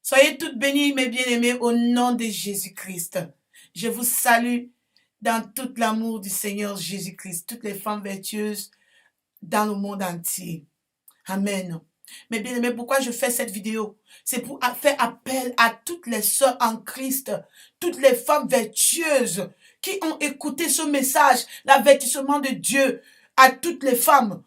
Soyez toutes bénies, mes bien-aimés, au nom de Jésus-Christ. Je vous salue dans tout l'amour du Seigneur Jésus-Christ, toutes les femmes vertueuses dans le monde entier. Amen. Mes bien-aimés, pourquoi je fais cette vidéo? C'est pour faire appel à toutes les sœurs en Christ, toutes les femmes vertueuses qui ont écouté ce message, l'avertissement de Dieu à toutes les femmes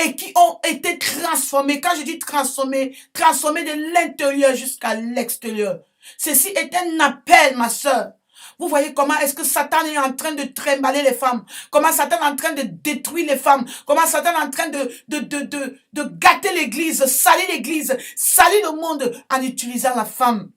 et qui ont été transformés. Quand je dis transformés, transformés de l'intérieur jusqu'à l'extérieur. Ceci est un appel, ma sœur. Vous voyez comment est-ce que Satan est en train de trimballer les femmes, comment Satan est en train de détruire les femmes, comment Satan est en train de gâter l'église, salir le monde en utilisant la femme.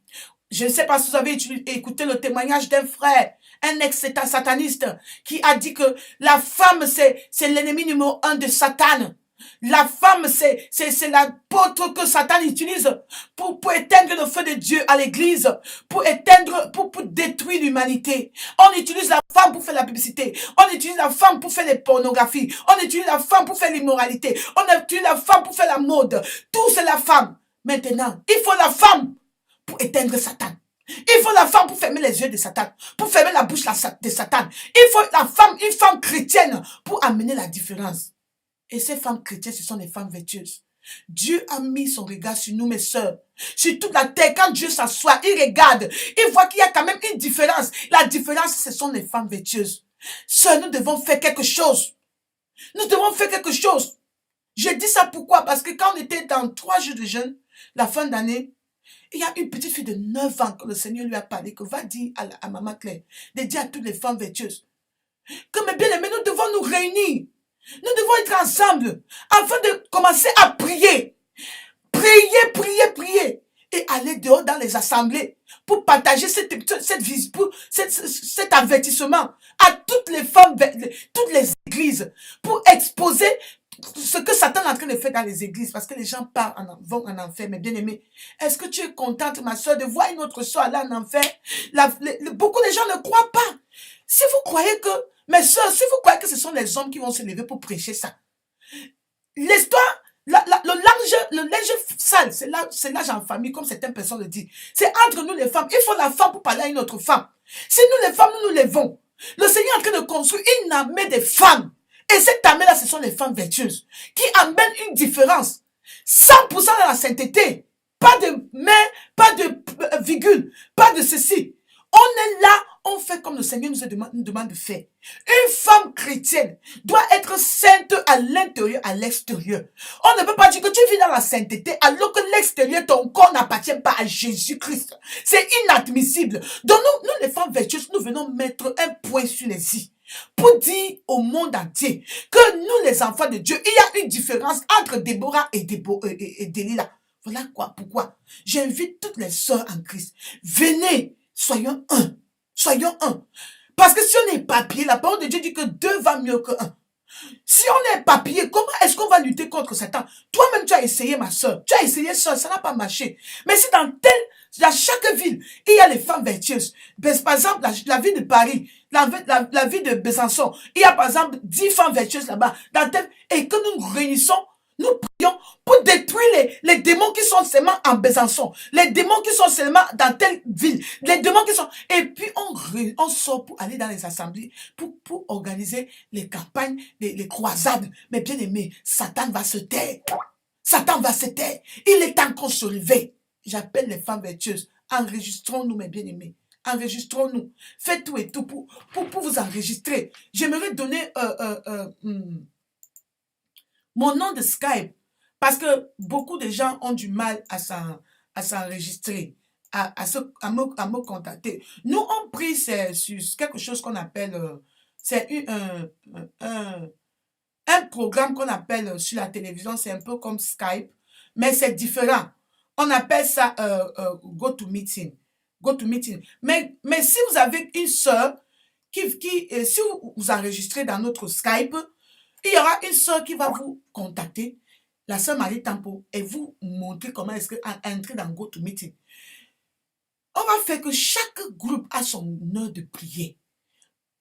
Je ne sais pas si vous avez écouté le témoignage d'un frère, un ex-sataniste, qui a dit que la femme, c'est l'ennemi numéro 1 de Satan. La femme, c'est l'apôtre que Satan utilise pour éteindre le feu de Dieu à l'église, pour détruire l'humanité. On utilise la femme pour faire la publicité. On utilise la femme pour faire les pornographies. On utilise la femme pour faire l'immoralité. On utilise la femme pour faire la mode. Tout c'est la femme. Maintenant, il faut la femme pour éteindre Satan. Il faut la femme pour fermer les yeux de Satan, pour fermer la bouche de Satan. Il faut la femme, une femme chrétienne pour amener la différence. Et ces femmes chrétiennes, ce sont les femmes vertueuses. Dieu a mis son regard sur nous, mes sœurs, sur toute la terre. Quand Dieu s'assoit, il regarde, il voit qu'il y a quand même une différence. La différence, ce sont les femmes vertueuses. Sœurs, nous devons faire quelque chose. Nous devons faire quelque chose. Je dis ça pourquoi? Parce que quand on était dans 3 jours de jeûne, la fin d'année, il y a une petite fille de 9 ans que le Seigneur lui a parlé, que va dire à Maman Claire, de dire à toutes les femmes vertueuses, que mes bien-aimés, nous devons nous réunir. Nous devons être ensemble afin de commencer à prier. Prier. Et aller dehors dans les assemblées pour partager cet avertissement à toutes les femmes, toutes les églises, pour exposer ce que Satan est en train de faire dans les églises, parce que les gens vont en enfer. Mais bien aimé, est-ce que tu es contente, ma soeur, de voir une autre soeur aller en enfer? Beaucoup de gens ne croient pas. Si vous croyez que, mes soeurs, si vous croyez que ce sont les hommes qui vont se lever pour prêcher ça, l'histoire, le linge sale, c'est l'âge en famille, comme certaines personnes le disent. C'est entre nous les femmes. Il faut la femme pour parler à une autre femme. Si nous les femmes, nous lèvons. Le Seigneur est en train de construire une armée de femmes. Et cette armée-là, ce sont les femmes vertueuses qui amènent une différence. 100% dans la sainteté. Pas de mais, pas de virgule, pas de ceci. On est là, on fait comme le Seigneur nous demande de faire. Une femme chrétienne doit être sainte à l'intérieur, à l'extérieur. On ne peut pas dire que tu vis dans la sainteté alors que l'extérieur, ton corps n'appartient pas à Jésus-Christ. C'est inadmissible. Donc nous les femmes vertueuses, nous venons mettre un point sur les i pour dire au monde entier que nous les enfants de Dieu, il y a une différence entre Déborah et Delilah. Voilà pourquoi j'invite toutes les sœurs en Christ. Venez, soyons un. Soyons un. Parce que si on est éparpillé, la parole de Dieu dit que 2 va mieux que 1. Si on est éparpillé, comment est-ce qu'on va lutter contre Satan? Toi-même, tu as essayé, ma soeur. Tu as essayé ça, ça n'a pas marché. Mais si dans chaque ville, il y a les femmes vertueuses. Par exemple, la ville de Paris, la ville de Besançon, il y a par exemple 10 femmes vertueuses là-bas. Et que nous nous réunissons, nous prions pour détruire les démons qui sont seulement en Besançon, les démons qui sont seulement dans telle ville, les démons qui sont... Et puis on sort pour aller dans les assemblées, pour organiser les campagnes, les croisades. Mais bien aimé, Satan va se taire. Satan va se taire. Il est temps qu'on se réveille. J'appelle les femmes vertueuses. Enregistrons-nous, mes bien-aimés. Enregistrons-nous. Faites tout et tout pour vous enregistrer. J'aimerais donner... mon nom de Skype, parce que beaucoup de gens ont du mal à s'enregistrer, à me contacter. Nous, on prie sur quelque chose qu'on appelle, c'est un programme qu'on appelle sur la télévision, c'est un peu comme Skype, mais c'est différent. On appelle ça GoToMeeting. GoToMeeting. Mais si vous avez une sœur, si vous enregistrez dans notre Skype, il y aura une sœur qui va vous contacter, la sœur Marie Tampo, et vous montrer comment est-ce qu'entrer dans GoToMeeting. On va faire que chaque groupe a son heure de prière.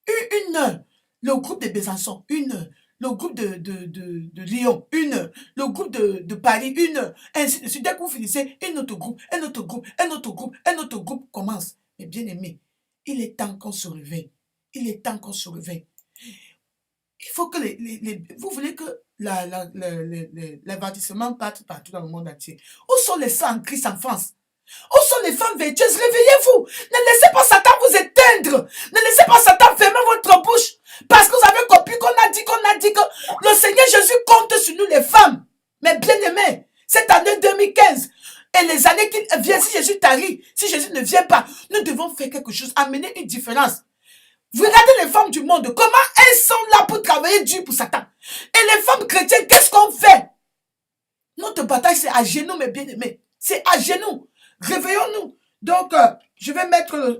Une heure. Le groupe de Besançon, 1 heure. le groupe de Lyon, une, le groupe de Paris, une, ainsi de suite. Dès que vous finissez, un autre groupe, un autre groupe, un autre groupe, un autre groupe commence. Mais bien aimé, il est temps qu'on se réveille. Il est temps qu'on se réveille. Il faut que vous voulez que l'avertissement parte partout dans le monde entier. Où sont les saints en Christ en France? Où sont les femmes vertueuses? Réveillez-vous. Ne laissez pas Satan vous éteindre. Ne laissez pas Satan fermer votre bouche. Parce que vous avez compris qu'on a dit que le Seigneur Jésus compte sur nous les femmes. Mais bien aimés, cette année 2015 et les années qui viennent, si Jésus tarit, si Jésus ne vient pas, nous devons faire quelque chose, amener une différence. Vous regardez les femmes du monde, comment elles sont là pour travailler dur pour Satan. Et les femmes chrétiennes, qu'est-ce qu'on fait? Notre bataille, c'est à genoux, mes bien-aimés. C'est à genoux. Réveillons-nous. Donc, je vais mettre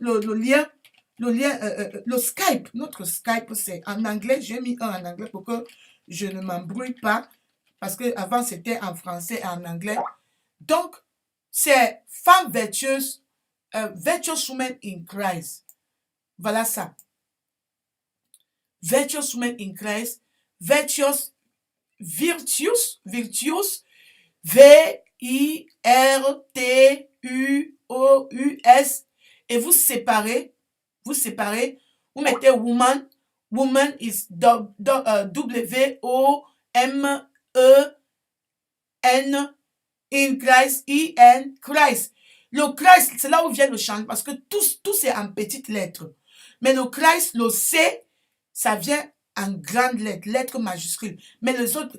le Skype. Notre Skype, c'est en anglais. J'ai mis un en anglais pour que je ne m'embrouille pas. Parce qu'avant, c'était en français et en anglais. Donc, c'est Femmes vertueuses, Virtuous Women in Christ. Voilà ça. Virtuous Women in Christ. Virtuous, V-I-R-T-U-O-U-S. Et vous séparez, vous mettez woman. Woman is W-O-M-E-N, in Christ, I-N, Christ. Le Christ, c'est là où vient le chant, parce que tout c'est en petites lettres. Mais le Christ, le C, ça vient en grande lettre, lettre majuscule. Mais les autres,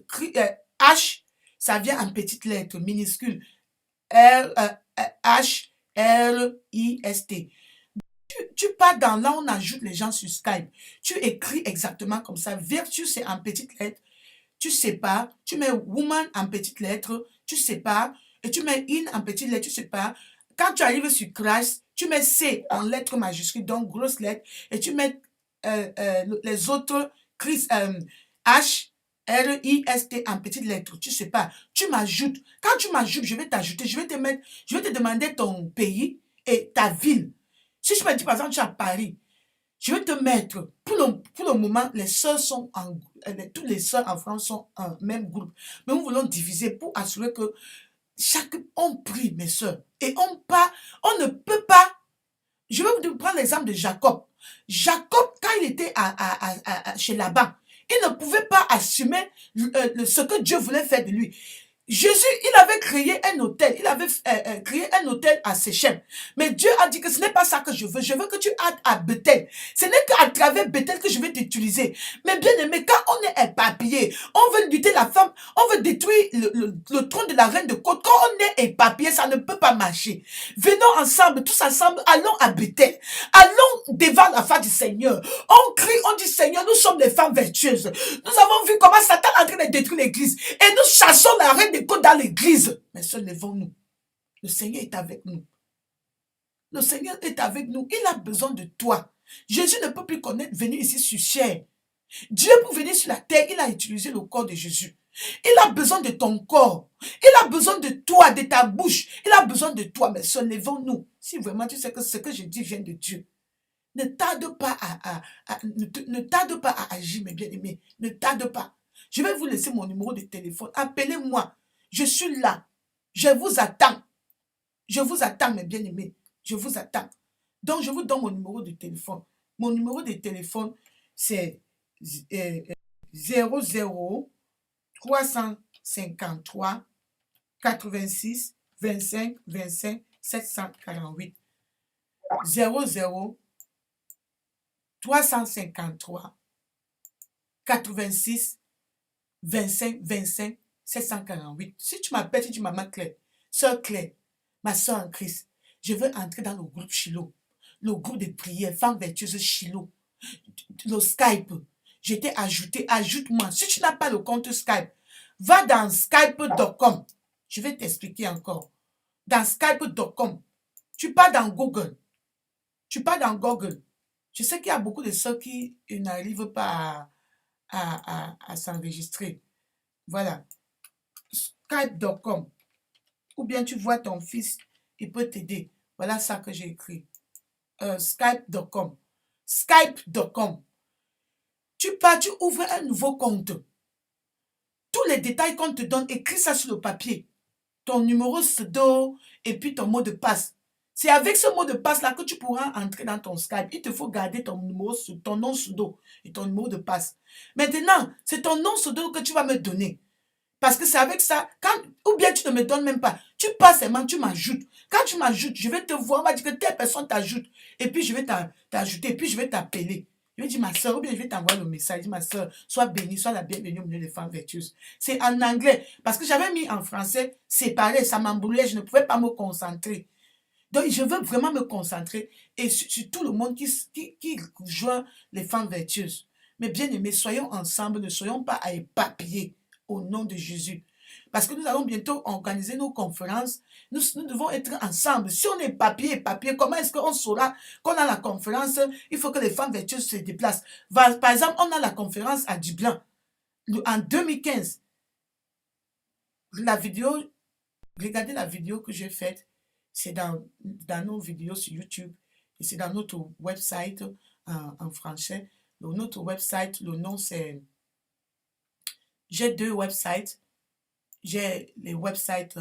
H, ça vient en petites lettres, minuscules. H-R-I-S-T. Tu pars dans là, on ajoute les gens sur Skype. Tu écris exactement comme ça. Vertu, c'est en petites lettres. Tu sépares. Tu mets woman en petites lettres. Tu sépares. Et tu mets in en petites lettres. Tu sépares. Quand tu arrives sur Christ, tu mets C en lettres majuscules, donc grosses lettres. Et tu mets les autres H, R-I-S-T en petites lettres. Tu sépares. Tu m'ajoutes. Quand tu m'ajoutes, je vais t'ajouter. Je vais te demander ton pays et ta ville. Si je me dis, par exemple, tu es à Paris, je vais te mettre, pour le moment, les sœurs sont toutes les sœurs en France sont en même groupe. Mais nous voulons diviser pour assurer que on prie, mes sœurs. Et on ne peut pas. Je vais vous prendre l'exemple de Jacob. Jacob, quand il était chez Laban, il ne pouvait pas assumer ce que Dieu voulait faire de lui. Jésus, il avait créé un hôtel. Il avait créé un hôtel à Séchem. Mais Dieu a dit que ce n'est pas ça que je veux. Je veux que tu ailles à Bethel. Ce n'est qu'à travers Bethel que je vais t'utiliser. Mais bien aimé, quand on est éparpillé, on veut lutter la femme, on veut détruire le trône de la reine de côte. Quand on est éparpillé, ça ne peut pas marcher. Venons ensemble, tous ensemble, allons à Bethel. Allons devant la face du Seigneur. On crie, on dit, Seigneur, nous sommes des femmes vertueuses. Nous avons vu comment Satan est en train de détruire l'église. Et nous chassons la reine de côte dans l'église. Mais seuls levons-nous. Le Seigneur est avec nous. Le Seigneur est avec nous. Il a besoin de toi. Jésus ne peut plus venir ici sur chair. Dieu, pour venir sur la terre, il a utilisé le corps de Jésus. Il a besoin de ton corps. Il a besoin de toi, de ta bouche. Il a besoin de toi. Mais seuls levons-nous. Si vraiment tu sais que ce que je dis vient de Dieu, ne tarde pas ne tarde pas à agir, mes bien-aimés. Ne tarde pas. Je vais vous laisser mon numéro de téléphone. Appelez-moi. Je suis là. Je vous attends. Je vous attends, mes bien-aimés. Je vous attends. Donc, je vous donne mon numéro de téléphone. Mon numéro de téléphone, c'est 00 353 86 25 25 748. 00 353 86 25 25 748. Si tu m'appelles, si tu m'appelles Claire, sœur Claire, ma sœur en Christ, je veux entrer dans le groupe Shiloh, le groupe de prière, Femmes vertueuses Shiloh, le Skype. Je t'ai ajouté, ajoute-moi. Si tu n'as pas le compte Skype, va dans skype.com. Je vais t'expliquer encore. Dans skype.com, tu pars dans Google. Tu pars dans Google. Je sais qu'il y a beaucoup de sœurs qui n'arrivent pas à s'enregistrer. Voilà. Skype.com. Ou bien tu vois ton fils, il peut t'aider. Voilà ça que j'ai écrit. Skype.com. Skype.com. Tu pars, tu ouvres un nouveau compte. Tous les détails qu'on te donne, écris ça sur le papier. Ton numéro pseudo et puis ton mot de passe. C'est avec ce mot de passe-là que tu pourras entrer dans ton Skype. Il te faut garder ton numéro, ton nom pseudo et ton numéro de passe. Maintenant, c'est ton nom pseudo que tu vas me donner. Parce que c'est avec ça, ou bien tu ne me donnes même pas. Tu passes seulement, tu m'ajoutes. Quand tu m'ajoutes, je vais te voir, on va dire que telle personne t'ajoute. Et puis je vais t'ajouter, et puis je vais t'appeler. Je vais dire ma soeur, ou bien je vais t'envoyer le message. Ma soeur, sois bénie, sois la bienvenue au milieu des femmes vertueuses. C'est en anglais. Parce que j'avais mis en français séparé, ça m'emboulait, je ne pouvais pas me concentrer. Donc, je veux vraiment me concentrer et sur tout le monde qui rejoint les femmes vertueuses. Mais bien aimés, soyons ensemble, ne soyons pas à éparpiller au nom de Jésus. Parce que nous allons bientôt organiser nos conférences. Nous devons être ensemble. Si on est éparpillé, comment est-ce qu'on saura qu'on a la conférence? Il faut que les femmes vertueuses se déplacent. Par exemple, on a la conférence à Dublin en 2015. La vidéo, regardez la vidéo que j'ai faite. C'est dans nos vidéos sur YouTube et c'est dans notre website en français. Notre website, le nom c'est... J'ai 2 websites. J'ai les websites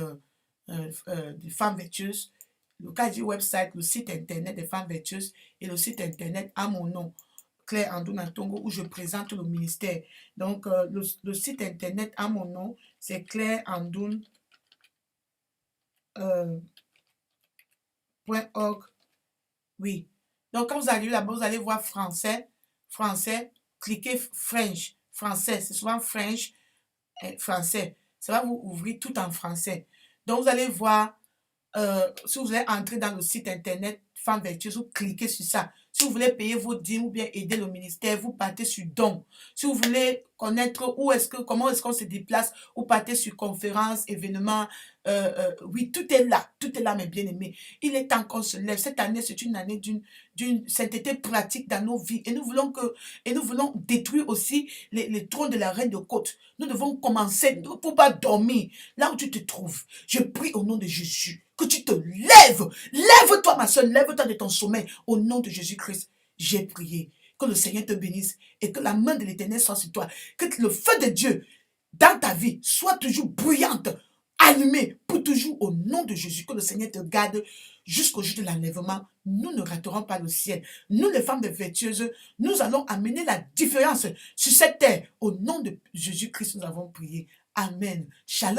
des femmes vertueuses. Le cas du website, le site internet des femmes vertueuses et le site internet à mon nom, Claire Andoun Tongo, où je présente le ministère. Donc, le site internet à mon nom, c'est Claire Andoun. .org. Oui. Donc, quand vous arrivez là-bas, vous allez voir français, cliquez French, français, c'est souvent French, français. Ça va vous ouvrir tout en français. Donc, vous allez voir, si vous allez entrer dans le site internet Femmes Vertueuses, vous cliquez sur ça. Si vous voulez payer vos dîmes ou bien aider le ministère, vous partez sur don. Si vous voulez connaître comment est-ce qu'on se déplace, vous partez sur conférences, événements. Oui, tout est là, mes bien-aimés. Il est temps qu'on se lève. Cette année, c'est une année d'une sainteté pratique dans nos vies. Et nous voulons détruire aussi les trônes de la reine de côte. Nous devons commencer, nous ne pouvons pas dormir là où tu te trouves. Je prie au nom de Jésus que tu te lèves. Lève-toi, ma soeur, lève-toi de ton sommeil. Au nom de Jésus-Christ, j'ai prié. Que le Seigneur te bénisse et que la main de l'Éternel soit sur toi. Que le feu de Dieu dans ta vie soit toujours bruyante, allumée pour toujours au nom de Jésus. Que le Seigneur te garde jusqu'au jour de l'enlèvement. Nous ne raterons pas le ciel. Nous, les femmes de vertueuses, nous allons amener la différence sur cette terre. Au nom de Jésus-Christ, nous avons prié. Amen. Shalom.